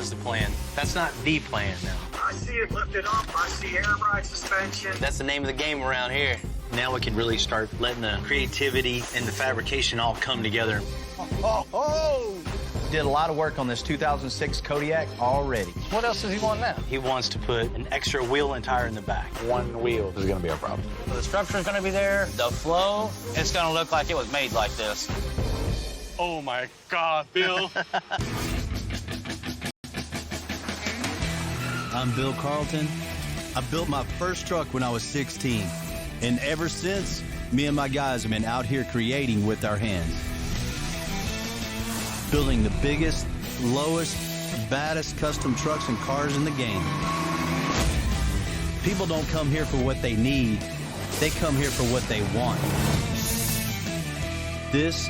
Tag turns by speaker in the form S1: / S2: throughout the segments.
S1: was the plan. That's not the plan now.
S2: I see it lifted up. I see air ride suspension.
S1: That's the name of the game around here. Now we can really start letting the creativity and the fabrication all come together.
S3: Oh!
S4: Did a lot of work on this 2006 Kodiak already.
S3: What else does he want now?
S1: He wants to put an extra wheel and tire in the back.
S3: One wheel.
S4: This is gonna be our problem.
S3: The structure's gonna be there. The flow, it's gonna look like it was made like this.
S1: Oh my God, Bill.
S5: I'm Bill Carlton. I built my first truck when I was 16. And ever since, me and my guys have been out here creating with our hands. Building the biggest, lowest, baddest custom trucks and cars in the game. People don't come here for what they need. They come here for what they want. This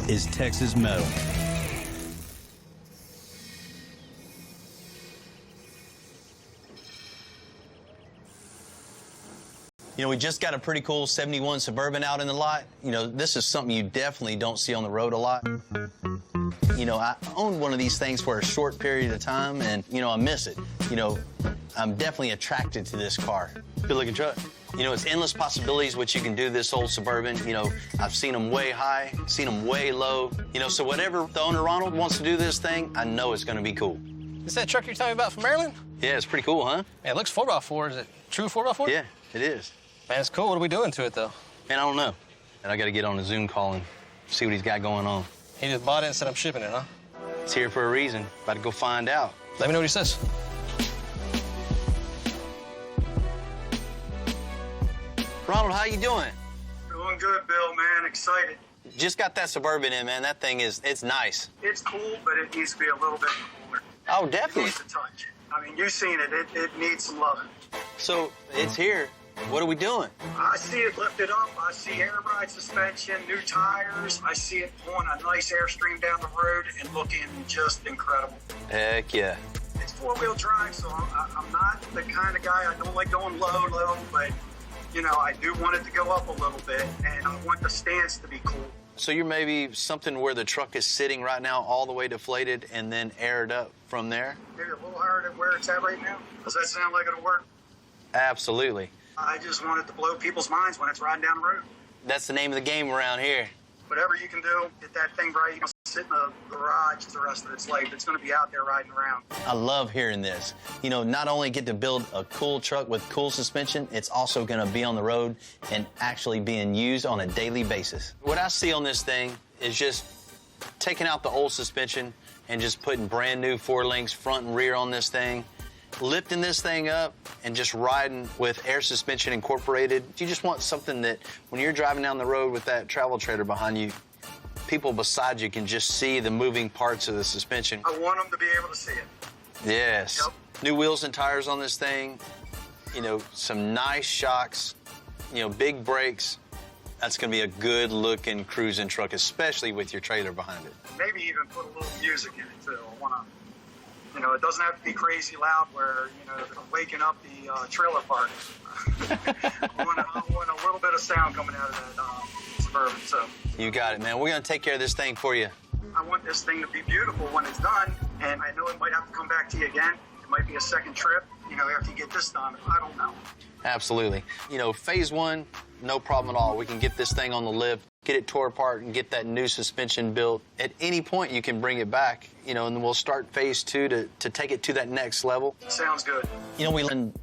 S5: is Texas Metal.
S1: You know, we just got a pretty cool 71 Suburban out in the lot. You know, this is something you definitely don't see on the road a lot. You know, I owned one of these things for a short period of time, and, you know, I miss it. You know, I'm definitely attracted to this car. Good-looking truck. You know, it's endless possibilities what you can do this old Suburban. You know, I've seen them way high, seen them way low. You know, so whatever the owner, Ronald, wants to do this thing, I know it's going to be cool.
S3: Is that truck you're telling me about from Maryland?
S1: Yeah, it's pretty cool, huh?
S3: Man, it looks 4x4. Is it true 4x4?
S1: Yeah, it is.
S3: Man, it's cool. What are we doing to it, though?
S1: Man, I don't know. And I got to get on a Zoom call and see what he's got going on.
S3: He just bought it and said I'm shipping it, huh?
S1: It's here for a reason. About to go find out.
S3: Let me know what he says.
S1: Ronald, how you doing?
S2: Doing good, Bill, man. Excited.
S1: Just got that Suburban in, man. That thing it's nice.
S2: It's cool, but it needs to be a little bit cooler.
S1: Oh,
S2: It
S1: definitely.
S2: needs a touch. I mean, you've seen it. It needs some loving.
S1: So it's here. What are we doing?
S2: I see it lifted up. I see air ride suspension, new tires. I see it pulling a nice airstream down the road and looking just incredible.
S1: Heck yeah.
S2: It's four-wheel drive, so I'm not the kind of guy, I don't like going low, but, you know, I do want it to go up a little bit, and I want the stance to be cool.
S1: So you're maybe something where the truck is sitting right now all the way deflated and then aired up from there?
S2: Maybe a little higher than where it's at right now. Does that sound like it'll work?
S1: Absolutely.
S2: I just want it to blow people's minds when it's riding down the road.
S1: That's the name of the game around here.
S2: Whatever you can do, get that thing right. You can sit in the garage the rest of its life. It's going to be out there riding around.
S1: I love hearing this. You know, not only get to build a cool truck with cool suspension, it's also going to be on the road and actually being used on a daily basis. What I see on this thing is just taking out the old suspension and just putting brand new 4 links front and rear on this thing, lifting this thing up and just riding with air suspension incorporated. You just want something that when you're driving down the road with that travel trailer behind you, people beside you can just see the moving parts of the suspension.
S2: I want them to be able to see it.
S1: Yes.
S2: Yep.
S1: New wheels and tires on this thing, you know, some nice shocks, you know, big brakes. That's going to be a good-looking cruising truck, especially with your trailer behind it.
S2: Maybe even put a little music in it, too. I want to, you know, it doesn't have to be crazy loud where, you know, I'm waking up the trailer park. I want a little bit of sound coming out of that Suburban, so.
S1: You got it, man. We're going to take care of this thing for you.
S2: I want this thing to be beautiful when it's done, and I know it might have to come back to you again. It might be a second trip, you know, after you get this done. I don't know.
S1: Absolutely. You know, phase 1, no problem at all. We can get this thing on the lift, get it tore apart, and get that new suspension built. At any point, you can bring it back, you know, and then we'll start phase 2 to take it to that next level.
S2: Sounds good.
S1: You know, we can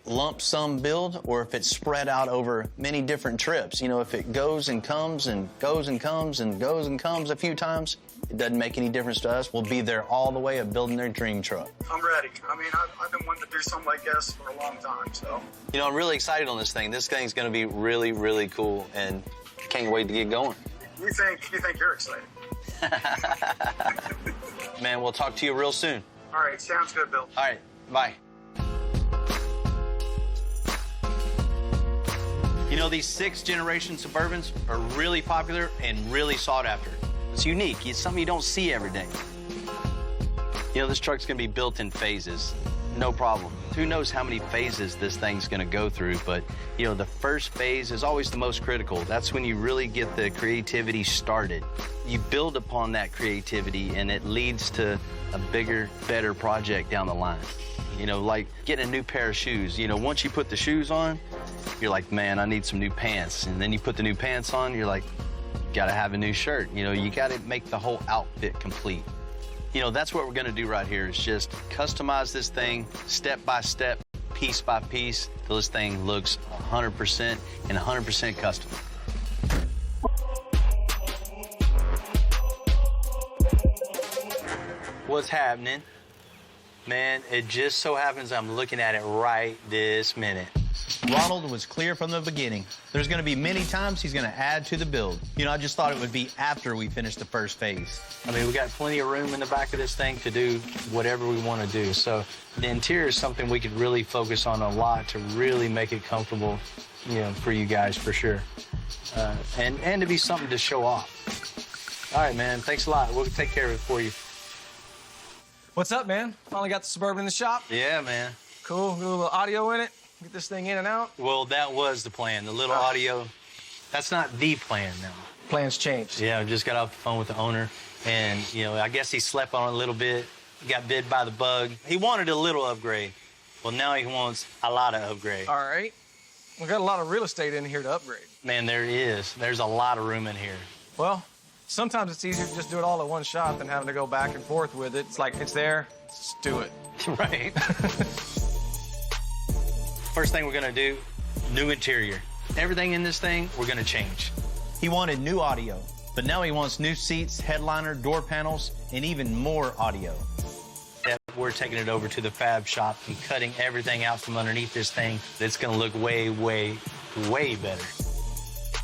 S1: lump sum build, or if it's spread out over many different trips. You know, if it goes and comes and goes and comes and goes and comes a few times, it doesn't make any difference to us. We'll be there all the way of building their dream truck.
S2: I'm ready. I mean, I've been wanting to do something like this for a long time, so.
S1: You know, I'm really excited on this thing. This thing's going to be really, really cool, and can't wait to get going.
S2: You think you're excited?
S1: Man, we'll talk to you real soon.
S2: All right, sounds good, Bill.
S1: All right, bye. You know, these 6th generation Suburbans are really popular and really sought after. It's unique. It's something you don't see every day. You know, this truck's gonna be built in phases. no problem. Who knows how many phases this thing's gonna go through, but you know, the first phase is always the most critical. That's when you really get the creativity started. You build upon that creativity and it leads to a bigger, better project down the line. You know, like getting a new pair of shoes. You know, once you put the shoes on, you're like, man, I need some new pants. And then you put the new pants on, you're like, gotta have a new shirt. You know, you gotta make the whole outfit complete. You know, that's what we're gonna do right here is just customize this thing step by step, piece by piece, till this thing looks 100% and 100% custom. What's happening? Man, it just so happens I'm looking at it right this minute.
S4: Ronald was clear from the beginning. There's going to be many times he's going to add to the build. You know, I just thought it would be after we finish the first phase.
S1: I mean, we got plenty of room in the back of this thing to do whatever we want to do. So the interior is something we could really focus on a lot to really make it comfortable, you know, for you guys for sure. And to be something to show off. All right, man, thanks a lot. We'll take care of it for you.
S6: What's up, man? Finally got the Suburban in the shop.
S1: Yeah, man.
S6: Cool. Got a little audio in it. Get this thing in and out.
S1: Well, that was the plan. The little audio, that's not the plan now.
S6: Plans changed.
S1: Yeah, I just got off the phone with the owner, and, you know, I guess he slept on it a little bit, got bit by the bug. He wanted a little upgrade. Well, now he wants a lot of upgrade.
S6: All right. We got a lot of real estate in here to upgrade.
S1: Man, there is. There's a lot of room in here.
S6: Well, sometimes it's easier to just do it all at one shot than having to go back and forth with it. It's like, it's there, just do it.
S1: Right. First thing we're gonna do, new interior. Everything in this thing, we're gonna change.
S4: He wanted new audio, but now he wants new seats, headliner, door panels, and even more audio.
S1: We're taking it over to the fab shop and cutting everything out from underneath this thing. It's gonna look way, way, way better.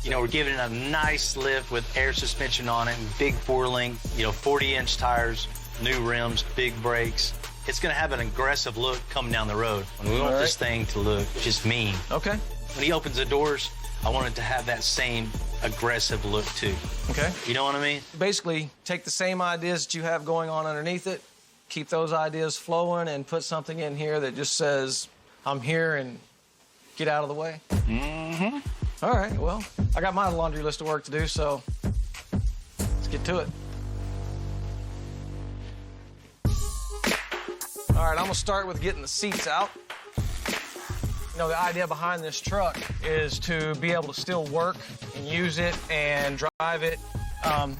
S1: You know, we're giving it a nice lift with air suspension on it, big 4-link, you know, 40-inch tires, new rims, big brakes. It's gonna have an aggressive look coming down the road. And we want this thing to look just mean.
S6: Okay.
S1: When he opens the doors, I want it to have that same aggressive look too.
S6: Okay.
S1: You know what I mean?
S6: Basically, take the same ideas that you have going on underneath it, keep those ideas flowing, and put something in here that just says, I'm here and get out of the way.
S1: Mm-hmm.
S6: All right, well, I got my laundry list of work to do, so let's get to it. All right, I'm gonna start with getting the seats out. You know, the idea behind this truck is to be able to still work and use it and drive it,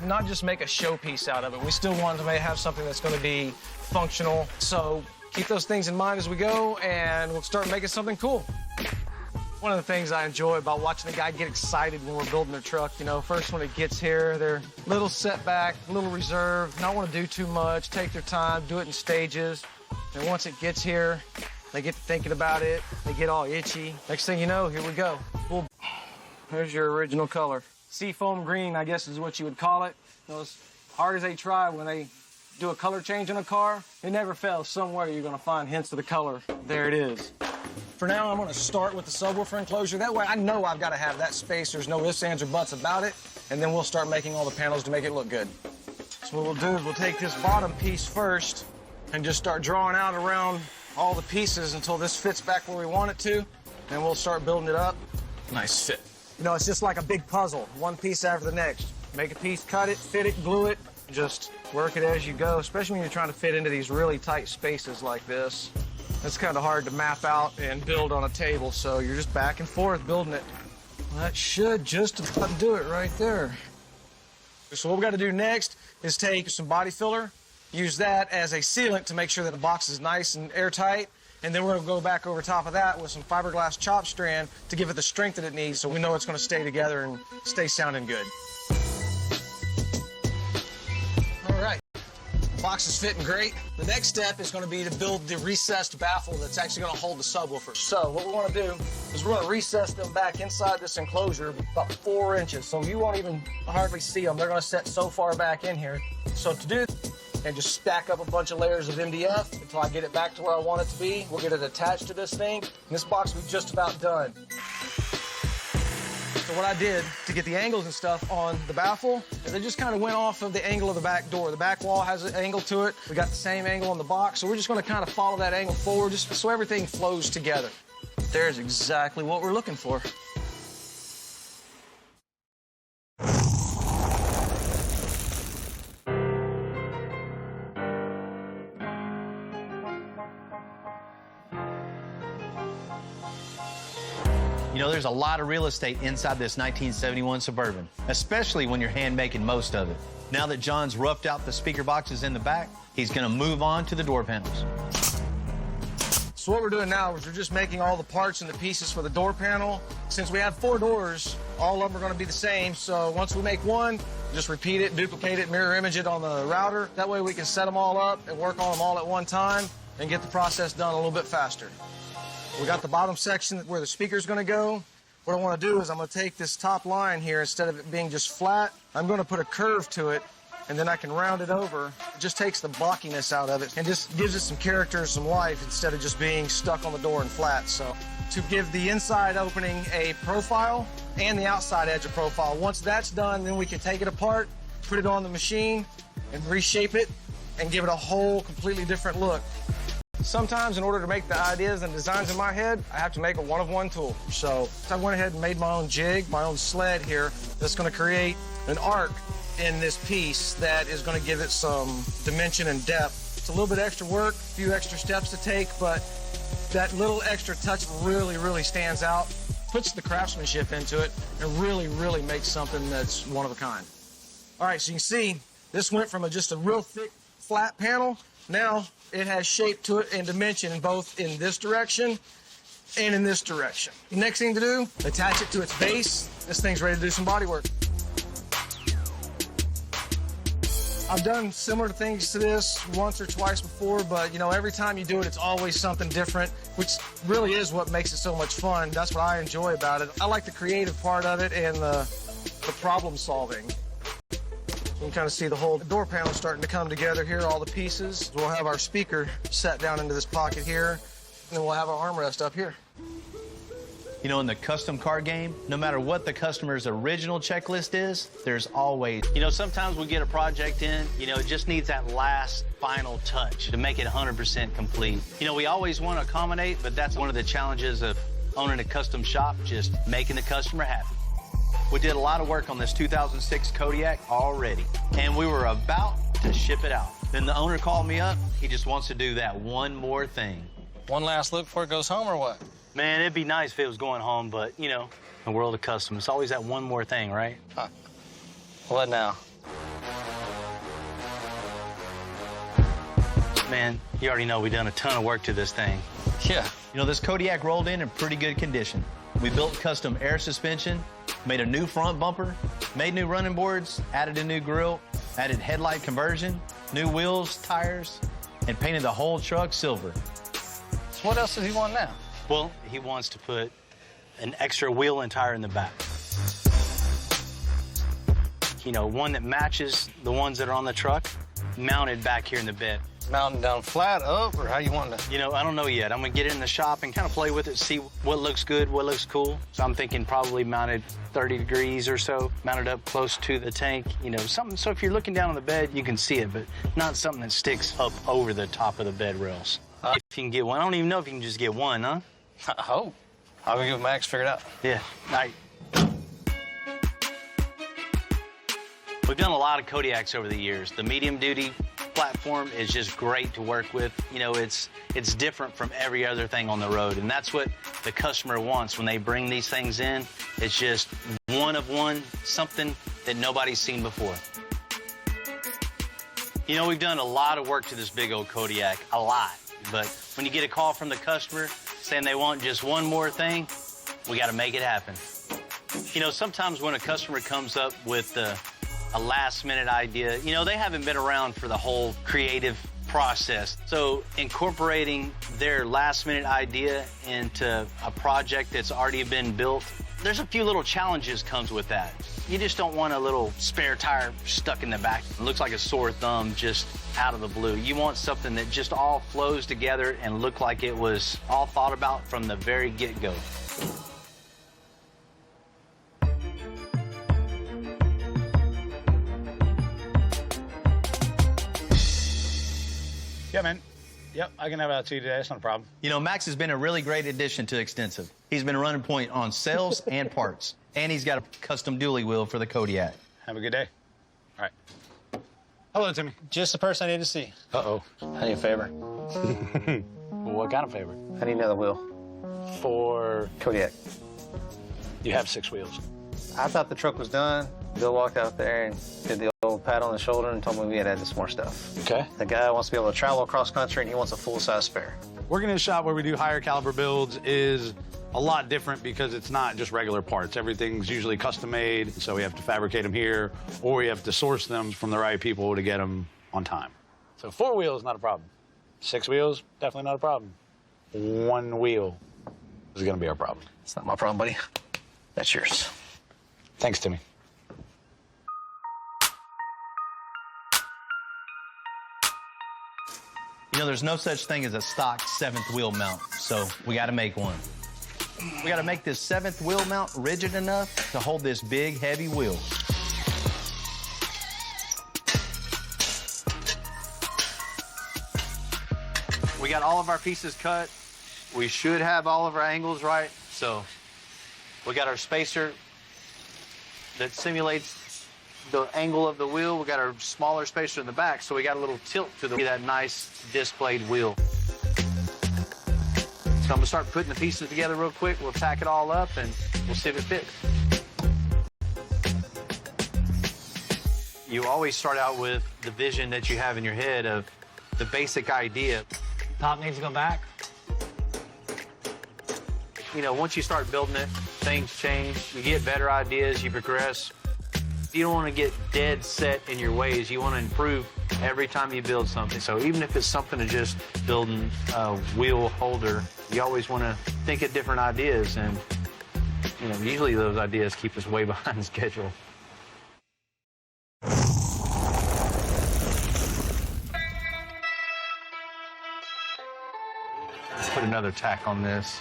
S6: not just make a showpiece out of it. We still want to have something that's gonna be functional. So keep those things in mind as we go, and we'll start making something cool. One of the things I enjoy about watching the guy get excited when we're building their truck, you know, first when it gets here, they're a little setback, a little reserved, not want to do too much, take their time, do it in stages. And once it gets here, they get to thinking about it, they get all itchy. Next thing you know, here we go. Well, there's your original color. Seafoam green, I guess is what you would call it. You know, as hard as they try when they do a color change in a car, it never fails. Somewhere you're gonna find hints of the color. There it is. For now, I'm gonna start with the subwoofer enclosure. That way I know I've gotta have that space. There's no ifs, ands, or buts about it. And then we'll start making all the panels to make it look good. So what we'll do is we'll take this bottom piece first and just start drawing out around all the pieces until this fits back where we want it to. And we'll start building it up. Nice fit. You know, it's just like a big puzzle, one piece after the next. Make a piece, cut it, fit it, glue it, just work it as you go, especially when you're trying to fit into these really tight spaces like this. It's kind of hard to map out and build on a table, so you're just back and forth building it. Well, that should just about do it right there. So what we got to do next is take some body filler, use that as a sealant to make sure that the box is nice and airtight, and then we're going to go back over top of that with some fiberglass chop strand to give it the strength that it needs so we know it's going to stay together and stay sounding good. All right. The box is fitting great. The next step is going to be to build the recessed baffle that's actually going to hold the subwoofer. So what we want to do is we're going to recess them back inside this enclosure about 4 inches. So you won't even hardly see them. They're going to set so far back in here. So to do, and just stack up a bunch of layers of MDF until I get it back to where I want it to be. We'll get it attached to this thing. And this box will be just about done. So what I did to get the angles and stuff on the baffle is I just kind of went off of the angle of the back door. The back wall has an angle to it. We got the same angle on the box, so we're just going to kind of follow that angle forward just so everything flows together. There's exactly what we're looking for.
S4: You know, there's a lot of real estate inside this 1971 Suburban, especially when you're hand making most of it. Now that John's roughed out the speaker boxes in the back, he's gonna move on to the door panels.
S6: So what we're doing now is we're just making all the parts and the pieces for the door panel. Since we have 4 doors, all of them are gonna be the same. So once we make one, just repeat it, duplicate it, mirror image it on the router. That way we can set them all up and work on them all at one time and get the process done a little bit faster. We got the bottom section where the speaker's gonna go. What I wanna do is I'm gonna take this top line here, instead of it being just flat, I'm gonna put a curve to it, and then I can round it over. It just takes the blockiness out of it and just gives it some character and some life instead of just being stuck on the door and flat. So to give the inside opening a profile and the outside edge a profile. Once that's done, then we can take it apart, put it on the machine, and reshape it and give it a whole completely different look. Sometimes in order to make the ideas and designs in my head, I have to make a one-of-one tool. So I went ahead and made my own jig, my own sled here, that's gonna create an arc in this piece that is gonna give it some dimension and depth. It's a little bit extra work, a few extra steps to take, but that little extra touch really, really stands out, puts the craftsmanship into it, and really, really makes something that's one of a kind. All right, so you can see, this went from just a real thick, flat panel. Now it has shape to it and dimension both in this direction and in this direction. The next thing to do, attach it to its base. This thing's ready to do some body work. I've done similar things to this once or twice before, but you know, every time you do it, it's always something different, which really is what makes it so much fun. That's what I enjoy about it. I like the creative part of it and the problem solving. You can kind of see the whole door panel starting to come together here, all the pieces. We'll have our speaker set down into this pocket here, and then we'll have our armrest up here.
S4: You know, in the custom car game, no matter what the customer's original checklist is, there's always...
S1: You know, sometimes we get a project in, you know, it just needs that last final touch to make it 100% complete. You know, we always want to accommodate, but that's one of the challenges of owning a custom shop, just making the customer happy. We did a lot of work on this 2006 Kodiak already, and we were about to ship it out. Then the owner called me up. He just wants to do that one more thing.
S3: One last look before it goes home, or what?
S1: Man, it'd be nice if it was going home, but, you know, the world of custom, it's always that one more thing, right?
S3: Huh. What now?
S1: Man, you already know we've done a ton of work to this thing.
S3: Yeah.
S4: You know, this Kodiak rolled in pretty good condition. We built custom air suspension, made a new front bumper, made new running boards, added a new grille, added headlight conversion, new wheels, tires, and painted the whole truck silver.
S3: So what else does he want now?
S1: Well, he wants to put an extra wheel and tire in the back. You know, one that matches the ones that are on the truck, mounted back here in the bed.
S3: Mounting down flat, up, or how you want to?
S1: You know, I don't know yet. I'm gonna get it in the shop and kind of play with it, see what looks good, what looks cool. So I'm thinking probably mounted 30 degrees or so, mounted up close to the tank, you know, something so if you're looking down on the bed, you can see it, but not something that sticks up over the top of the bed rails. If you can get one. I don't even know if you can just get one, huh?
S3: I hope. I'll give Max figured out.
S1: Yeah, all right. We've done a lot of Kodiaks over the years. The medium duty platform is just great to work with. You know, it's different from every other thing on the road, and that's what the customer wants when they bring these things in. It's just one of one, something that nobody's seen before. You know, we've done a lot of work to this big old Kodiak, a lot. But when you get a call from the customer saying they want just one more thing, we got to make it happen. You know, sometimes when a customer comes up with a last-minute idea, you know, they haven't been around for the whole creative process. So incorporating their last-minute idea into a project that's already been built, there's a few little challenges comes with that. You just don't want a little spare tire stuck in the back. It looks like a sore thumb just out of the blue. You want something that just all flows together and look like it was all thought about from the very get-go.
S3: Yeah, man. Yep, I can have it out to you today. That's not a problem.
S4: You know, Max has been a really great addition to Extensive. He's been running point on sales and parts. And he's got a custom dually wheel for the Kodiak.
S3: Have a good day. All right. Hello, Timmy.
S7: Just the person I need to see.
S3: Uh-oh.
S7: I need a favor.
S3: What kind of favor?
S7: I need another wheel.
S3: For...
S7: Kodiak.
S3: You have 6 wheels.
S7: I thought the truck was done. Bill walked out there and did the old pat on the shoulder and told me we had added some more stuff.
S3: Okay.
S7: The guy wants to be able to travel across country and he wants a full-size spare.
S8: Working in a shop where we do higher caliber builds is a lot different because it's not just regular parts. Everything's usually custom made, so we have to fabricate them here, or we have to source them from the right people to get them on time.
S3: So 4 wheels, not a problem. 6 wheels, definitely not a problem. 1 wheel is going to be our problem.
S7: It's not my problem, buddy. That's yours.
S3: Thanks, Timmy.
S4: You know, there's no such thing as a stock 7th wheel mount, so we got to make one. We got to make this 7th wheel mount rigid enough to hold this big, heavy wheel. We got all of our pieces cut. We should have all of our angles right. So we got our spacer that simulates the angle of the wheel. We got our smaller spacer in the back, so we got a little tilt to that nice displayed wheel. So I'm gonna start putting the pieces together real quick. We'll tack it all up and we'll see if it fits. You always start out with the vision that you have in your head of the basic idea.
S7: Top needs to go back.
S4: You know, once you start building it, things change. You get better ideas, you progress. You don't want to get dead set in your ways. You want to improve every time you build something. So even if it's something to just building a wheel holder, you always want to think of different ideas. And, you know, usually those ideas keep us way behind schedule. Let's put another tack on this.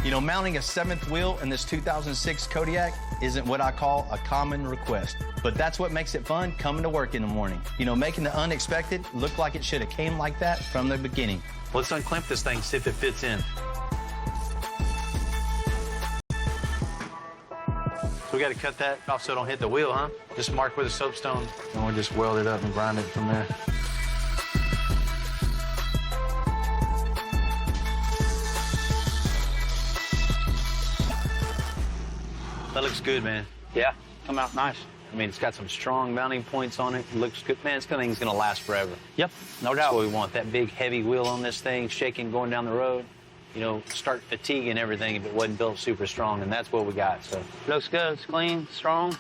S4: You know, mounting a 7th wheel in this 2006 Kodiak isn't what I call a common request, but that's what makes it fun coming to work in the morning. You know, making the unexpected look like it should have came like that from the beginning. Let's unclamp this thing, see if it fits in. So we got to cut that off so it don't hit the wheel, huh? Just mark with a soapstone, and we'll just weld it up and grind it from there. That looks good, man.
S3: Yeah, come out nice.
S4: I mean, it's got some strong mounting points on it. It looks good. Man, this thing's going to last forever.
S3: Yep, no doubt.
S4: That's what we want, that big, heavy wheel on this thing, shaking, going down the road. You know, start fatiguing everything if it wasn't built super strong, and that's what we got, so.
S3: Looks good, it's clean, strong.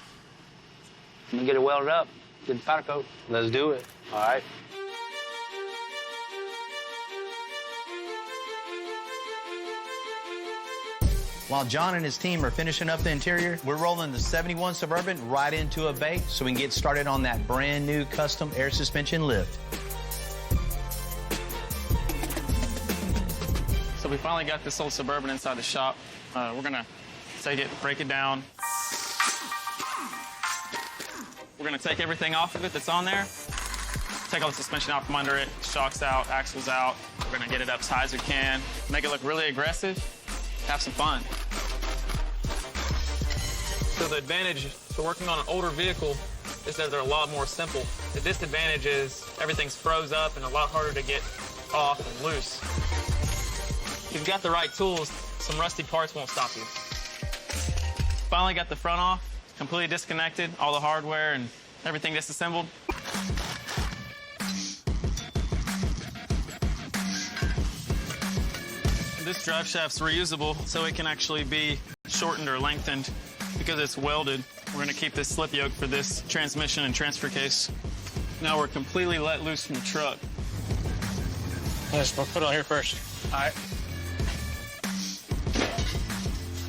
S3: I'm gonna get it welded up, get the powder coat.
S4: Let's do it.
S3: All right.
S4: While John and his team are finishing up the interior, we're rolling the 71 Suburban right into a bay so we can get started on that brand new custom air suspension lift.
S9: So we finally got this old Suburban inside the shop. We're gonna take it, break it down. We're gonna take everything off of it that's on there, take all the suspension out from under it, shocks out, axles out. We're gonna get it up as high as we can, make it look really aggressive, have some fun. So the advantage to working on an older vehicle is that they're a lot more simple. The disadvantage is everything's froze up and a lot harder to get off and loose. If you've got the right tools, some rusty parts won't stop you. Finally got the front off, completely disconnected, all the hardware and everything disassembled. This drive shaft's reusable, so it can actually be shortened or lengthened because it's welded. We're gonna keep this slip yoke for this transmission and transfer case. Now we're completely let loose from the truck.
S7: Let's put it on here first.
S9: All right.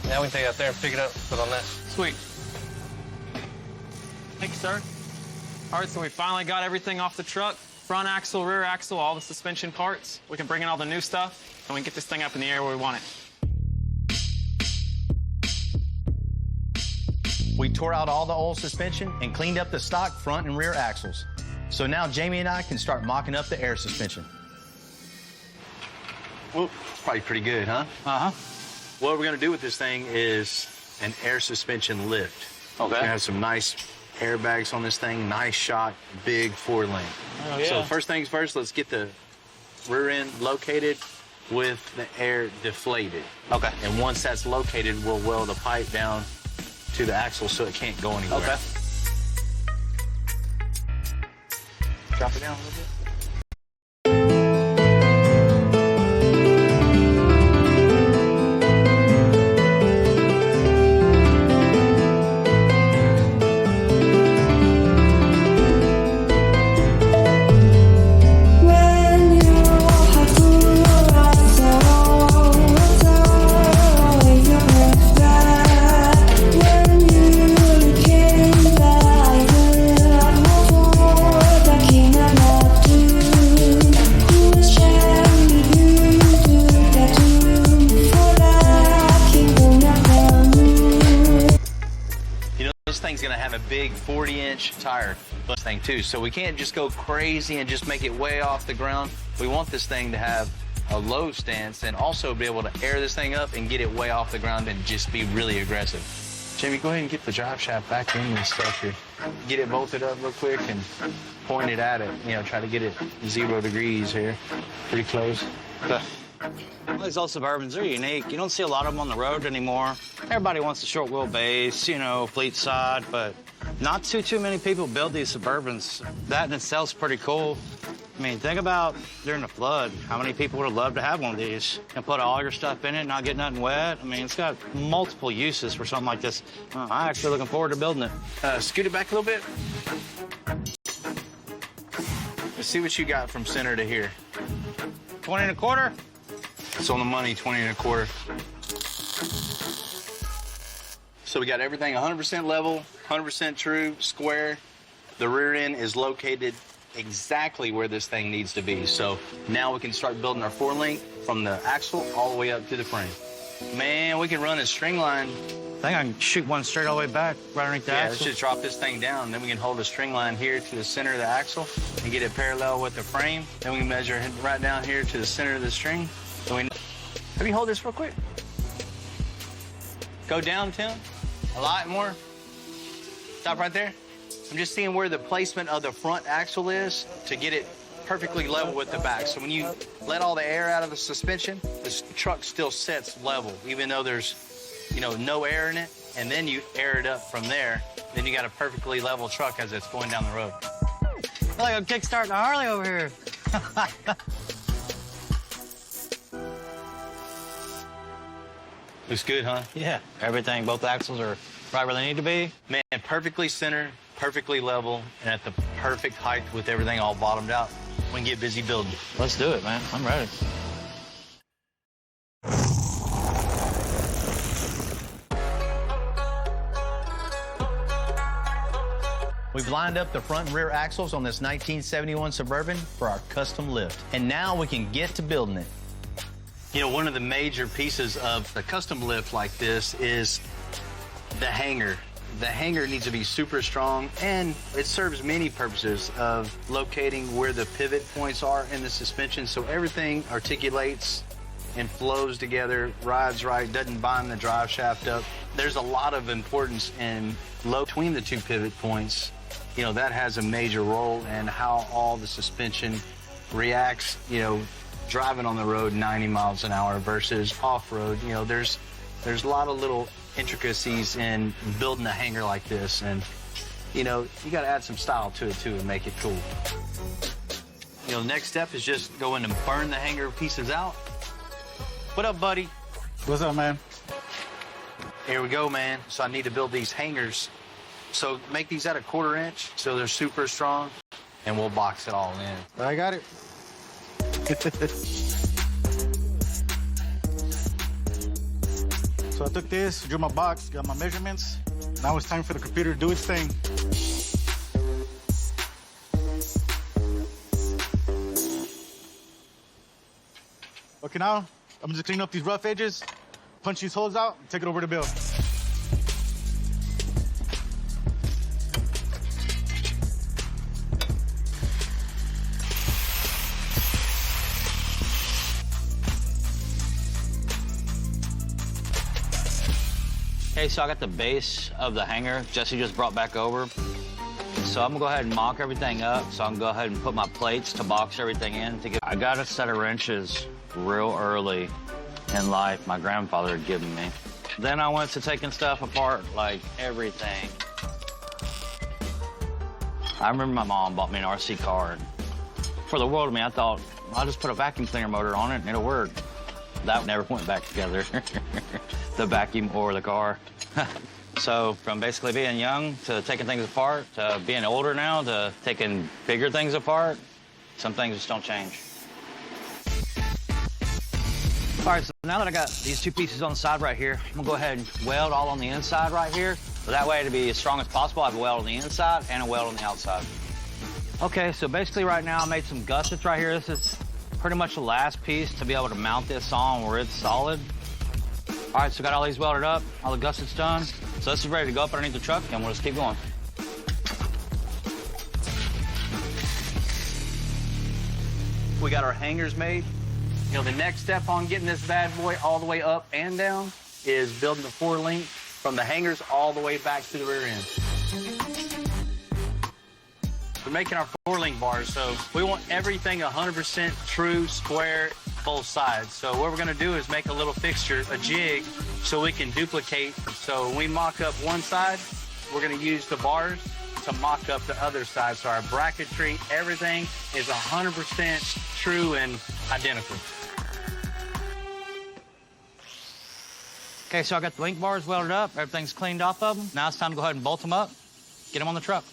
S7: Now we can take it out there and pick it up, put it on that.
S9: Sweet. Thank you, sir. All right, so we finally got everything off the truck. Front axle, rear axle, all the suspension parts. We can bring in all the new stuff, and we can get this thing up in the air where we want it.
S4: We tore out all the old suspension and cleaned up the stock front and rear axles. So now Jamie and I can start mocking up the air suspension.
S1: Well, probably pretty good, huh?
S3: Uh-huh.
S1: What we're gonna do with this thing is an air suspension lift.
S3: Okay.
S1: We're gonna have some nice airbags on this thing, nice shot, big forward link.
S3: Oh, yeah.
S1: So first things first, let's get the rear end located with the air deflated.
S3: Okay.
S1: And once that's located, we'll weld a pipe down to the axle so it can't go anywhere.
S3: Okay.
S1: Drop it down a little bit. This thing's gonna have a big 40-inch tire this thing too, so we can't just go crazy and just make it way off the ground. We want this thing to have a low stance and also be able to air this thing up and get it way off the ground and just be really aggressive. Jamie, go ahead and get the drive shaft back in and stuff here. Get it bolted up real quick and point it at it. You know, try to get it 0 degrees here. Pretty close.
S3: Okay. Well, these old Suburbans are unique. You don't see a lot of them on the road anymore. Everybody wants a short wheelbase, you know, fleet side, but not too many people build these Suburbans. That in itself's pretty cool. I mean, think about during the flood, how many people would have loved to have one of these and put all your stuff in it, not get nothing wet. I mean, it's got multiple uses for something like this. I'm actually looking forward to building it.
S1: Scoot it back a little bit. Let's see what you got from center to here.
S3: 20 1/4?
S1: It's on the money, 20 1/4. So we got everything 100% level, 100% true, square. The rear end is located exactly where this thing needs to be. So now we can start building our 4-link from the axle all the way up to the frame. Man, we can run a string line.
S3: I think I can shoot one straight all the way back, right underneath the
S1: Yeah, let's
S3: axle.
S1: just drop this thing down. Then we can hold a string line here to the center of the axle and get it parallel with the frame. Then we can measure it right down here to the center of the string. Let me hold this real quick. Go down, Tim. A lot more. Stop right there. I'm just seeing where the placement of the front axle is to get it perfectly level with the back. So when you let all the air out of the suspension, this truck still sits level, even though there's, you know, no air in it. And then you air it up from there. Then you got a perfectly level truck as it's going down the road.
S3: Like I'm kickstarting a Harley over here.
S1: Looks good, huh?
S3: Yeah. Everything, both axles are right where they need to be.
S1: Man, perfectly centered, perfectly level, and at the perfect height with everything all bottomed out. We can get busy building.
S3: Let's do it, man. I'm ready.
S4: We've lined up the front and rear axles on this 1971 Suburban for our custom lift. And now we can get to building it.
S1: You know, one of the major pieces of the custom lift like this is the hanger. The hanger needs to be super strong, and it serves many purposes of locating where the pivot points are in the suspension so everything articulates and flows together, rides right, doesn't bind the drive shaft up. There's a lot of importance in between the two pivot points. You know, that has a major role in how all the suspension reacts, you know, driving on the road 90 miles an hour versus off-road. You know, there's a lot of little intricacies in building a hanger like this, and you know, you got to add some style to it too and make it cool. You know, the next step is just go in and burn the hanger pieces out. What up, buddy?
S3: What's up, man?
S1: Here we go, man. So I need to build these hangers. So make these at 1/4 inch so they're super strong, and we'll box it all in.
S3: I got it.
S10: So I took this, drew my box, got my measurements. Now it's time for the computer to do its thing. Okay, now I'm just cleaning up these rough edges, punch these holes out, and take it over to Bill.
S3: Okay, so I got the base of the hanger Jesse just brought back over. So I'm gonna go ahead and mock everything up. So I can go ahead and put my plates to box everything in. I got a set of wrenches real early in life my grandfather had given me. Then I went to taking stuff apart, like everything. I remember my mom bought me an RC car. And for the world of me, I thought, I'll just put a vacuum cleaner motor on it and it'll work. That never went back together, the vacuum or the car. So from basically being young to taking things apart, to being older now, to taking bigger things apart, some things just don't change. All right, so now that I got these two pieces on the side right here, I'm gonna go ahead and weld all on the inside right here. So that way to be as strong as possible, I have a weld on the inside and a weld on the outside. Okay, so basically right now I made some gussets right here. This is pretty much the last piece to be able to mount this on where it's solid. All right, so got all these welded up, all the gussets done. So this is ready to go up underneath the truck and we'll just keep going. We got our hangers made. You know, the next step on getting this bad boy all the way up and down is building the 4-link from the hangers all the way back to the rear end. We're making our 4-link bars, so we want everything 100% true, square, both sides. So what we're gonna do is make a little fixture, a jig, so we can duplicate. So when we mock up one side, we're gonna use the bars to mock up the other side. So our bracketry, everything is 100% true and identical. Okay, so I got the link bars welded up, everything's cleaned off of them. Now it's time to go ahead and bolt them up, get them on the truck.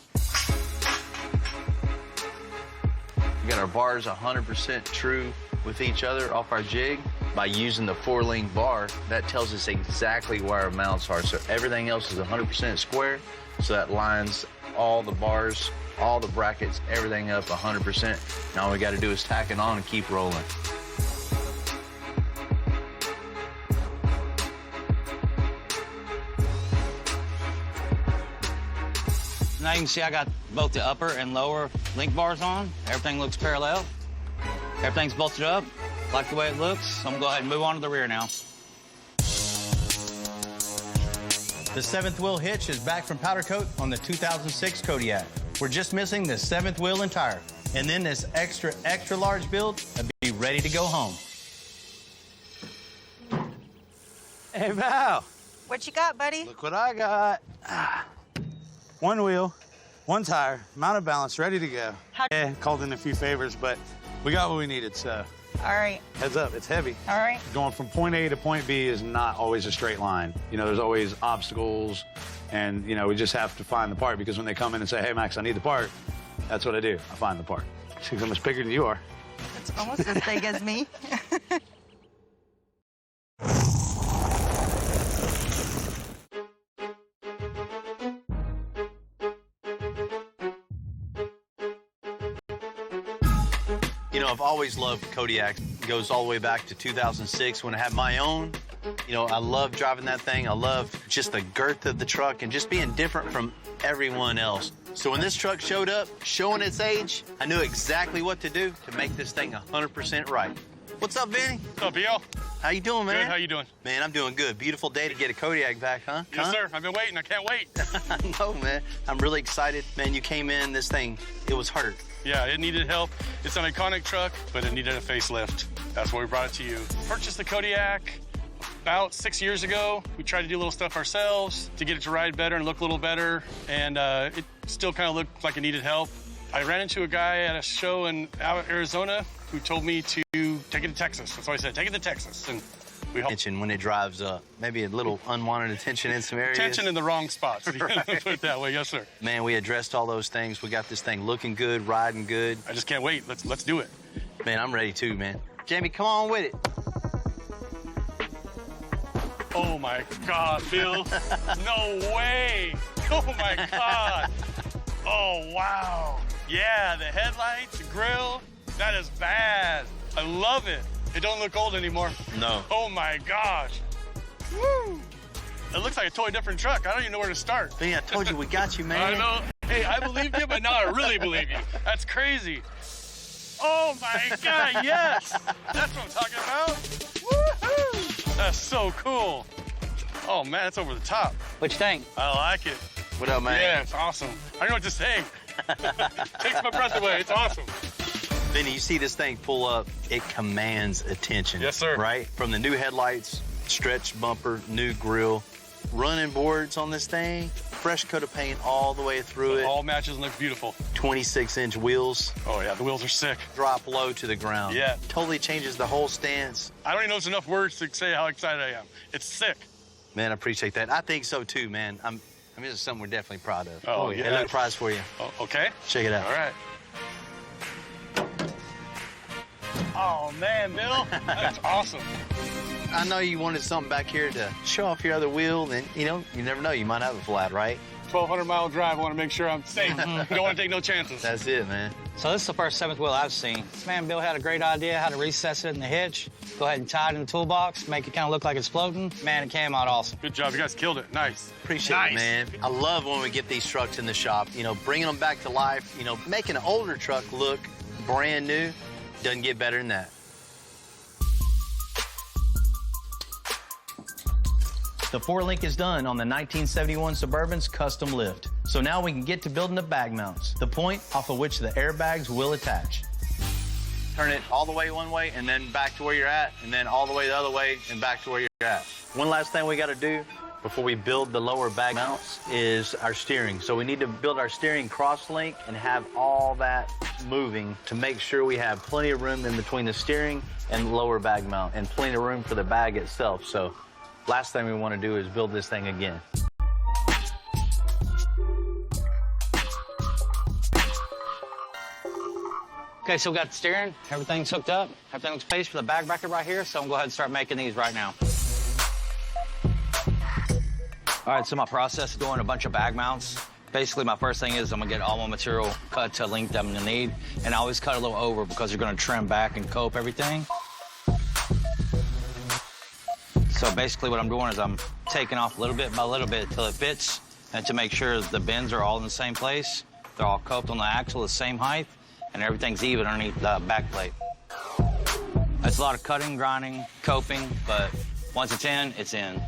S1: We got our bars 100% true with each other off our jig. By using the 4-link bar, that tells us exactly where our mounts are. So everything else is 100% square. So that lines all the bars, all the brackets, everything up 100%. Now all we got to do is tack it on and keep rolling.
S3: Now you can see I got both the upper and lower link bars on. Everything looks parallel. Everything's bolted up. Like the way it looks. So I'm gonna go ahead and move on to the rear now.
S4: The 7th wheel hitch is back from powder coat on the 2006 Kodiak. We're just missing the 7th wheel and tire. And then this extra large build will be ready to go home.
S8: Hey, Val.
S11: What you got, buddy?
S8: Look what I got. One wheel, one tire, mounted balance, ready to go. Yeah, called in a few favors, but we got what we needed, so.
S11: All right.
S8: Heads up, it's heavy.
S11: All right.
S8: Going from point A to point B is not always a straight line. You know, there's always obstacles, and, you know, we just have to find the part, because when they come in and say, hey, Max, I need the part, that's what I do. I find the part. She's so much bigger than you are.
S11: It's almost as big as me.
S1: You know, I've always loved Kodiak. It goes all the way back to 2006 when I had my own. You know, I love driving that thing. I love just the girth of the truck and just being different from everyone else. So when this truck showed up, showing its age, I knew exactly what to do to make this thing 100% right. What's up, Vinny?
S12: What's up, BL?
S1: How you doing, man?
S12: Good, how you doing?
S1: Man, I'm doing good. Beautiful day to get a Kodiak back, huh?
S12: Yes, sir. I've been waiting. I can't wait.
S1: I know, man. I'm really excited. Man, you came in, this thing, it was hurt.
S12: Yeah, it needed help. It's an iconic truck, but it needed a facelift. That's why we brought it to you. Purchased the Kodiak about 6 years ago. We tried to do little stuff ourselves to get it to ride better and look a little better, and it still kind of looked like it needed help. I ran into a guy at a show in Arizona who told me to take it to Texas. That's why I said, take it to Texas. And we helped.
S1: Attention when it drives up. Maybe a little unwanted attention in some areas.
S12: Attention in the wrong spots.
S1: Right.
S12: Put it that way, yes, sir.
S1: Man, we addressed all those things. We got this thing looking good, riding good.
S12: I just can't wait. Let's do it.
S1: Man, I'm ready too, man. Jamie, come on with it.
S12: Oh my God, Bill. No way. Oh my God. Oh, wow. Yeah, the headlights, the grill, that is bad. I love it. It don't look old anymore.
S1: No.
S12: Oh my gosh. Woo. It looks like a totally different truck. I don't even know where to start.
S1: Yeah, I told you we got you, man.
S12: I know. Hey, I believed you, but now I really believe you. That's crazy. Oh my God, yes. That's what I'm talking about. Woohoo. That's so cool. Oh, man, it's over the top.
S3: What you think?
S12: I like it.
S1: What up, man?
S12: Yeah, it's awesome. I don't know what to say. Takes my breath away. It's awesome.
S1: Benny, you see this thing pull up, it commands attention.
S12: Yes, sir.
S1: Right? From the new headlights, stretch bumper, new grille, running boards on this thing, fresh coat of paint all the way through it.
S12: All matches and look beautiful.
S1: 26-inch wheels.
S12: Oh, yeah, the wheels are sick.
S1: Drop low to the ground.
S12: Yeah.
S1: Totally changes the whole stance.
S12: I don't even know if there's enough words to say how excited I am. It's sick.
S1: Man, I appreciate that. I think so too, man. I mean, this is something we're definitely proud of.
S12: Oh, yeah.
S1: Hey, look, prize for you.
S12: Oh, okay.
S1: Check it out.
S12: All right. Oh, man, Bill, that's awesome.
S1: I know you wanted something back here to show off your other wheel, and you never know, you might have a flat, right?
S12: 1,200-mile drive, I want to make sure I'm safe. Don't want to take no chances.
S1: That's it, man.
S3: So this is the first 7th wheel I've seen. This man Bill had a great idea how to recess it in the hitch, go ahead and tie it in the toolbox, make it kind of look like it's floating. Man, it came out awesome.
S12: Good job, you guys killed it. Nice.
S1: Appreciate it, man. I love when we get these trucks in the shop, bringing them back to life, making an older truck look brand new. Doesn't get better than that.
S4: The 4-link is done on the 1971 Suburban's custom lift. So now we can get to building the bag mounts, the point off of which the airbags will attach.
S1: Turn it all the way one way and then back to where you're at, and then all the way the other way and back to where you're at. One last thing we got to do before we build the lower bag mounts is our steering. So we need to build our steering cross-link and have all that moving to make sure we have plenty of room in between the steering and the lower bag mount and plenty of room for the bag itself. So last thing we want to do is build this thing again.
S3: Okay, so we got the steering, everything's hooked up, everything looks placed for the bag bracket right here, so I'm gonna go ahead and start making these right now. All right, so my process is doing a bunch of bag mounts. Basically, my first thing is I'm gonna get all my material cut to length I'm gonna need, and I always cut a little over because you're gonna trim back and cope everything. So basically what I'm doing is I'm taking off a little bit by little bit until it fits, and to make sure the bends are all in the same place, they're all coped on the axle the same height, and everything's even underneath the back plate. It's a lot of cutting, grinding, coping, but once it's in, it's in.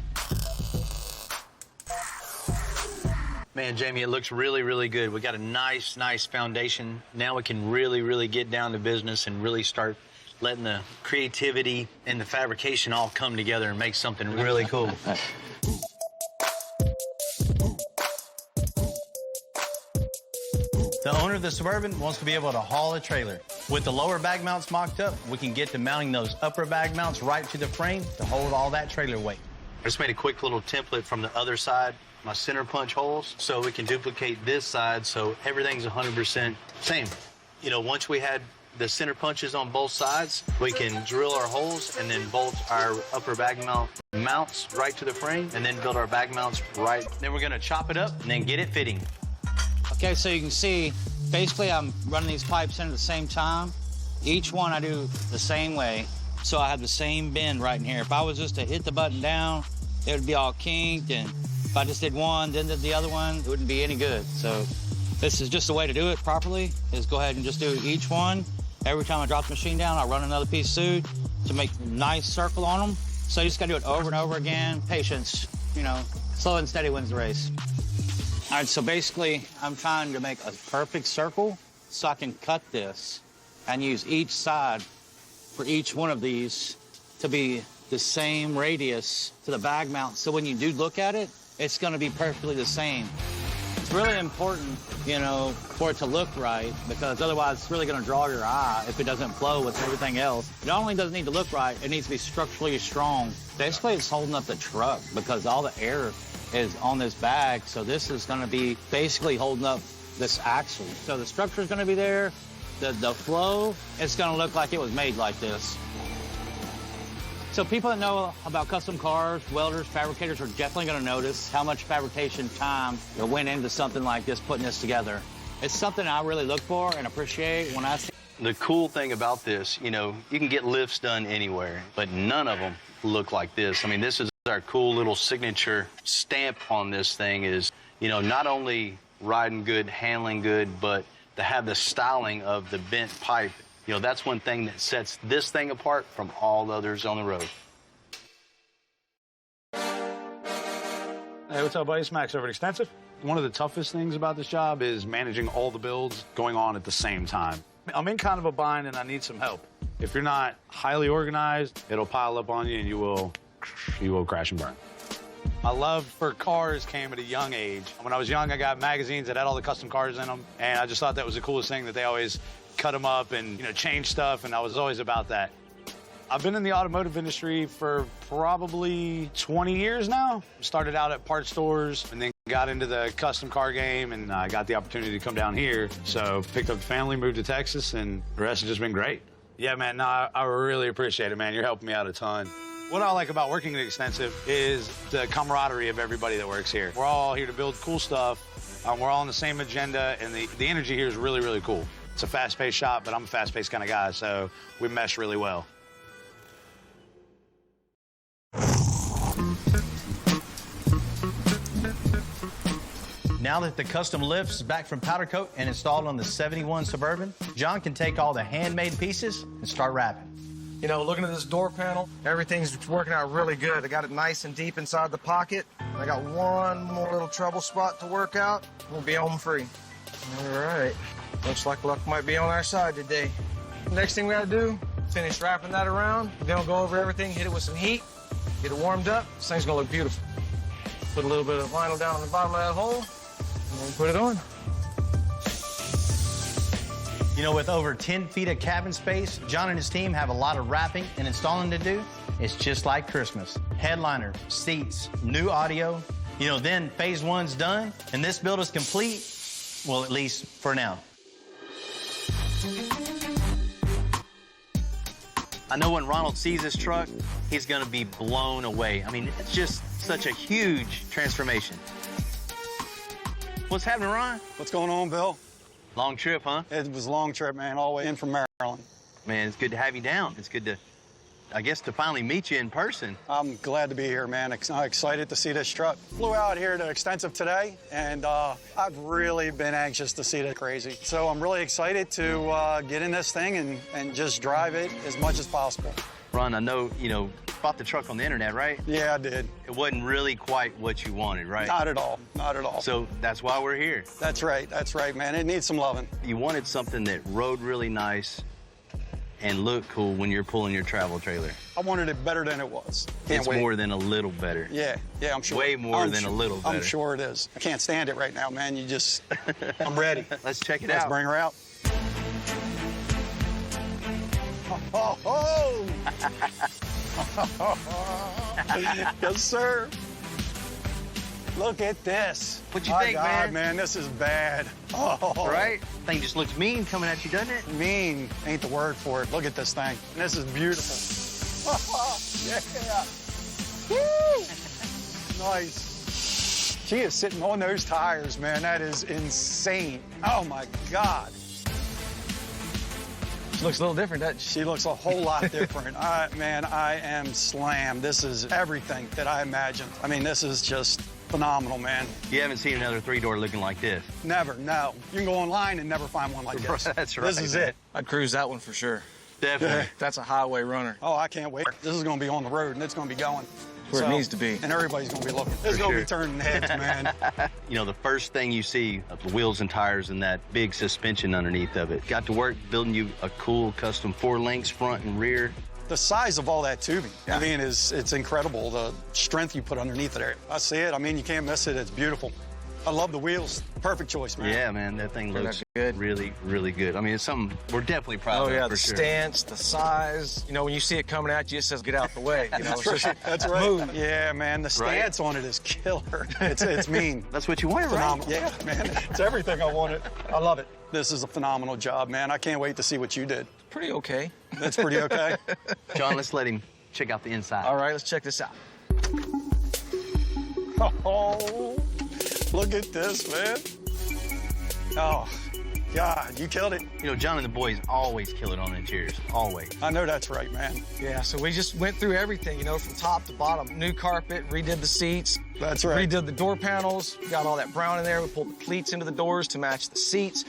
S1: Man, Jamie, it looks really, really good. We got a nice foundation. Now we can really, really get down to business and really start letting the creativity and the fabrication all come together and make something really cool.
S4: The owner of the Suburban wants to be able to haul a trailer. With the lower bag mounts mocked up, we can get to mounting those upper bag mounts right to the frame to hold all that trailer weight.
S1: I just made a quick little template from the other side, my center punch holes, so we can duplicate this side so everything's 100% same. Once we had the center punches on both sides, we can drill our holes and then bolt our upper bag mount mounts right to the frame and then build our bag mounts right. Then we're gonna chop it up and then get it fitting.
S3: Okay, so you can see, basically I'm running these pipes in at the same time. Each one I do the same way, so I have the same bend right in here. If I was just to hit the button down, it would be all kinked, and if I just did one, then did the other one, it wouldn't be any good. So this is just the way to do it properly, is go ahead and just do each one. Every time I drop the machine down, I'll run another piece of suit to make a nice circle on them. So you just gotta do it over and over again. Patience, slow and steady wins the race. All right, so basically, I'm trying to make a perfect circle so I can cut this and use each side for each one of these to be the same radius to the bag mount. So when you do look at it, it's gonna be perfectly the same. It's really important, for it to look right, because otherwise it's really gonna draw your eye if it doesn't flow with everything else. It not only doesn't need to look right, it needs to be structurally strong. Basically, it's holding up the truck because all the air is on this bag, so this is gonna be basically holding up this axle. So the structure's gonna be there, the flow, it's gonna look like it was made like this. So people that know about custom cars, welders, fabricators are definitely gonna notice how much fabrication time that went into something like this, putting this together. It's something I really look for and appreciate when I see.
S1: The cool thing about this, you can get lifts done anywhere, but none of them look like this. I mean, this is our cool little signature stamp on this thing is, not only riding good, handling good, but to have the styling of the bent pipe. That's one thing that sets this thing apart from all the others on the road.
S8: Hey, what's up, buddy? It's Max over at Extensive. One of the toughest things about this job is managing all the builds going on at the same time. I'm in kind of a bind and I need some help. If you're not highly organized, it'll pile up on you and you will crash and burn. My love for cars came at a young age. When I was young, I got magazines that had all the custom cars in them, and I just thought that was the coolest thing, that they always cut them up and, change stuff, and I was always about that. I've been in the automotive industry for probably 20 years now. Started out at parts stores and then got into the custom car game, and I got the opportunity to come down here. So picked up the family, moved to Texas, and the rest has just been great. Yeah, man, no, I really appreciate it, man. You're helping me out a ton. What I like about working at Extensive is the camaraderie of everybody that works here. We're all here to build cool stuff. We're all on the same agenda, and the energy here is really, really cool. It's a fast-paced shop, but I'm a fast-paced kind of guy, so we mesh really well.
S4: Now that the custom lift is back from powder coat and installed on the 71 Suburban, John can take all the handmade pieces and start wrapping.
S6: Looking at this door panel, everything's working out really good. I got it nice and deep inside the pocket. I got one more little trouble spot to work out. We'll be home free. All right. Looks like luck might be on our side today. Next thing we gotta do, finish wrapping that around. Then we'll go over everything, hit it with some heat, get it warmed up. This thing's gonna look beautiful. Put a little bit of vinyl down on the bottom of that hole, and then put it on.
S4: With over 10 feet of cabin space, John and his team have a lot of wrapping and installing to do. It's just like Christmas. Headliner, seats, new audio. Then phase one's done, and this build is complete. Well, at least for now.
S1: I know when Ronald sees this truck, he's gonna be blown away. I mean, it's just such a huge transformation. What's happening, Ron?
S13: What's going on, Bill?
S1: Long trip, huh?
S13: It was a long trip, man, all the way in from Maryland.
S1: Man, it's good to have you down. It's good to, I guess, to finally meet you in person.
S13: I'm glad to be here, man. I'm excited to see this truck. Flew out here to Extensive today, and I've really been anxious to see it. Crazy. So I'm really excited to get in this thing and just drive it as much as possible.
S1: Ron, I know, bought the truck on the internet, right?
S13: Yeah, I did.
S1: It wasn't really quite what you wanted, right?
S13: Not at all. Not at all.
S1: So that's why we're here.
S13: That's right, man. It needs some loving.
S1: You wanted something that rode really nice and looked cool when you're pulling your travel trailer.
S13: I wanted it better than it was.
S1: It's more than a little better.
S13: Yeah, I'm sure.
S1: Way more than a little better.
S13: I'm sure it is. I can't stand it right now, man. I'm ready.
S1: Let's check it out.
S13: Let's bring her out. Oh! Yes, sir. Look at this.
S1: What you think,
S13: God, man? This is bad. Oh.
S1: Right? Thing just looks mean coming at you, doesn't it?
S13: Mean ain't the word for it. Look at this thing. And this is beautiful. Yeah. Woo! Nice. She is sitting on those tires, man. That is insane. Oh, my God.
S6: She looks a little different, doesn't she?
S13: She looks a whole lot different. Man, I am slammed. This is everything that I imagined. I mean, this is just phenomenal, man.
S1: You haven't seen another three-door looking like this?
S13: Never, no. You can go online and never find one like this.
S1: That's right.
S13: This is it.
S6: I'd cruise that one for sure.
S1: Definitely.
S6: That's a highway runner.
S13: Oh, I can't wait. This is going to be on the road, and it's going to be going.
S6: Where it needs to be.
S13: And everybody's going to be looking. It's going to be turning heads, man.
S1: The first thing you see are the wheels and tires and that big suspension underneath of it. Got to work building you a cool custom 4 links front and rear.
S13: The size of all that tubing, I mean, it's incredible, the strength you put underneath it. I see it. I mean, you can't miss it. It's beautiful. I love the wheels. Perfect choice, man.
S1: Yeah, man, that thing looks good. Really, really good. I mean, it's something we're definitely proud of.
S6: Oh, yeah,
S1: the
S6: stance, the size. When you see it coming at you, it says, get out the way.
S13: That's right. That's right. Move. Yeah, man, the stance on it is killer. It's mean.
S1: That's what you wanted, right?
S13: Yeah, man, it's everything I wanted. I love it. This is a phenomenal job, man. I can't wait to see what you did.
S6: Pretty okay.
S13: That's pretty okay.
S1: John, let's let him check out the inside.
S6: All right, let's check this out.
S13: Oh, look at this, man. Oh, God, you killed it.
S1: John and the boys always kill it on interiors, always.
S13: I know that's right, man.
S6: Yeah, so we just went through everything, from top to bottom. New carpet, redid the seats.
S13: That's right.
S6: Redid the door panels, got all that brown in there. We pulled the cleats into the doors to match the seats.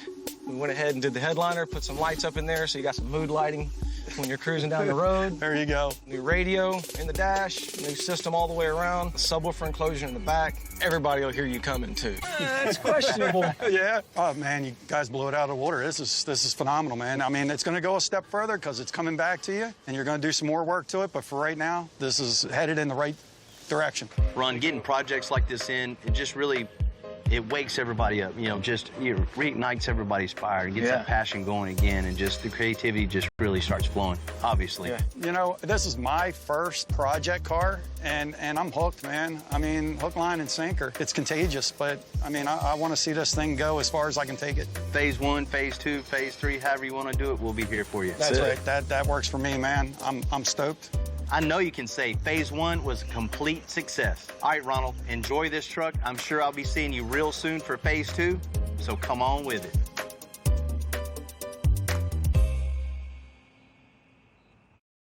S6: We went ahead and did the headliner, put some lights up in there so you got some mood lighting when you're cruising down the road.
S13: There you go.
S6: New radio in the dash, new system all the way around, the subwoofer enclosure in the back. Everybody will hear you coming too. That's questionable.
S13: Yeah. Oh man, you guys blew it out of the water. This is phenomenal, man. I mean, it's going to go a step further because it's coming back to you, and you're going to do some more work to it. But for right now, this is headed in the right direction.
S1: Ron, getting projects like this in, it just really, it wakes everybody up, just reignites everybody's fire and gets that passion going again, and just the creativity just really starts flowing, obviously.
S13: Yeah. This is my first project car, and I'm hooked, man. I mean, hook, line, and sinker. It's contagious, but I mean, I want to see this thing go as far as I can take it.
S1: Phase 1, Phase 2, Phase 3, however you want to do it, we'll be here for you.
S13: That's right. That works for me, man. I'm stoked.
S1: I know you can say Phase 1 was a complete success. All right, Ronald, enjoy this truck. I'm sure I'll be seeing you real soon for Phase 2, so come on with it.